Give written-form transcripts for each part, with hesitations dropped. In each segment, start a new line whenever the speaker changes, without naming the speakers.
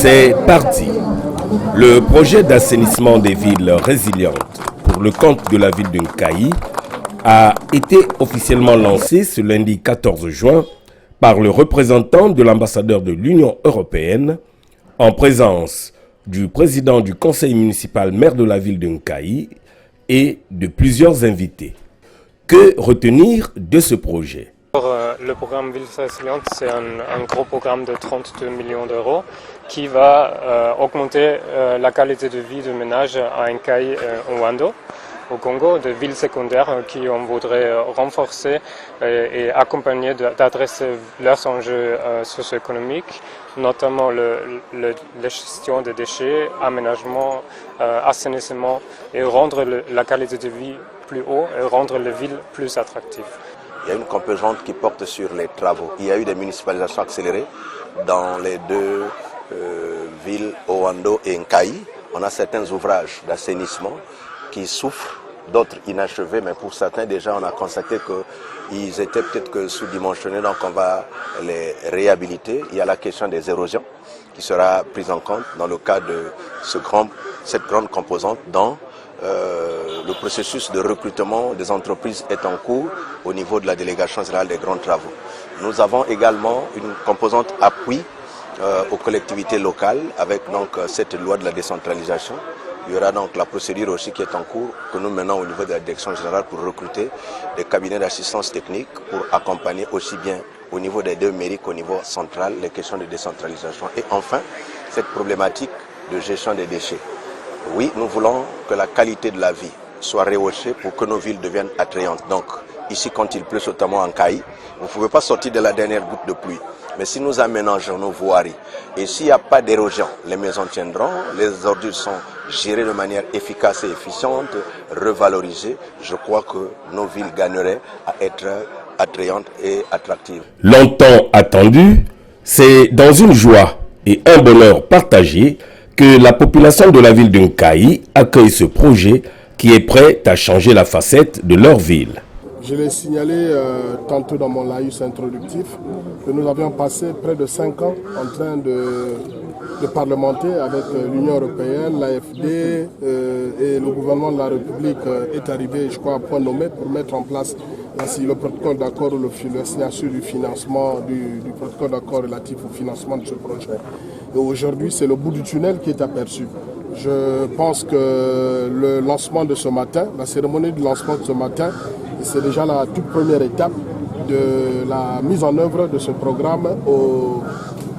C'est parti. Le projet d'assainissement des villes résilientes pour le compte de la ville de Nkayi a été officiellement lancé ce lundi 14 juin par le représentant de l'ambassadeur de l'Union européenne en présence du président du conseil municipal maire de la ville de Nkayi et de plusieurs invités. Que retenir de ce projet?
Le programme Ville Résiliente, c'est un gros programme de 32 millions d'euros qui va augmenter la qualité de vie des ménages à Nkayi et Ouando, au Congo, de villes secondaires qui on voudrait renforcer et accompagner d'adresser leurs enjeux socio-économiques, notamment la gestion des déchets, aménagement, assainissement, et rendre la qualité de vie plus haut et rendre les villes plus attractives.
Il y a une composante qui porte sur les travaux. Il y a eu des municipalisations accélérées dans les deux villes, Ouando et Nkayi. On a certains ouvrages d'assainissement qui souffrent, d'autres inachevés, mais pour certains déjà on a constaté qu'ils étaient peut-être que sous-dimensionnés, donc on va les réhabiliter. Il y a la question des érosions qui sera prise en compte dans le cadre de cette grande composante dont le processus de recrutement des entreprises est en cours au niveau de la délégation générale des grands travaux. Nous avons également une composante appui aux collectivités locales avec donc cette loi de la décentralisation. Il y aura donc la procédure aussi qui est en cours que nous menons au niveau de la direction générale pour recruter des cabinets d'assistance technique pour accompagner aussi bien au niveau des deux mairies qu'au niveau central les questions de décentralisation. Et enfin, cette problématique de gestion des déchets. Oui, nous voulons que la qualité de la vie soit rehaussée pour que nos villes deviennent attrayantes. Donc, ici, quand il pleut, notamment en Nkayi, vous ne pouvez pas sortir de la dernière goutte de pluie. Mais si nous aménageons nos voiries et s'il n'y a pas d'érosion, les maisons tiendront, les ordures sont gérées de manière efficace et efficiente, revalorisées, je crois que nos villes gagneraient à être attrayantes et attractives.
Longtemps attendu, c'est dans une joie et un bonheur partagé que la population de la ville de Nkayi accueille ce projet qui est prêt à changer la facette de leur ville.
Je l'ai signalé tantôt dans mon laïus introductif que nous avions passé près de 5 ans en train de parlementer avec l'Union européenne, l'AFD et le gouvernement de la République est arrivé, je crois, à point nommé pour mettre en place le protocole d'accord ou la signature du financement, du protocole d'accord relatif au financement de ce projet. Et aujourd'hui, c'est le bout du tunnel qui est aperçu. Je pense que le lancement de ce matin, la cérémonie de lancement de ce matin, c'est déjà la toute première étape de la mise en œuvre de ce programme au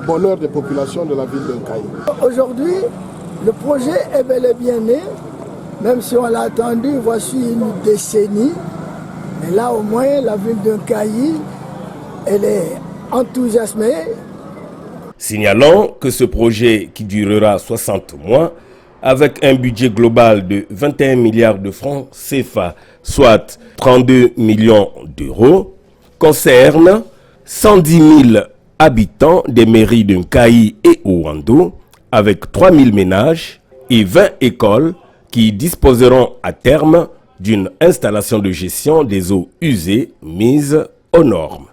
bonheur des populations de la ville de Nkayi.
Aujourd'hui, le projet est bel et bien né, même si on l'a attendu voici une décennie. Mais là, au moins, la ville de Nkayi, elle est enthousiasmée.
Signalons que ce projet qui durera 60 mois, avec un budget global de 21 milliards de francs CFA, soit 32 millions d'euros, concerne 110 000 habitants des mairies de Nkayi et Ouando, avec 3 000 ménages et 20 écoles qui disposeront à terme d'une installation de gestion des eaux usées mise aux normes.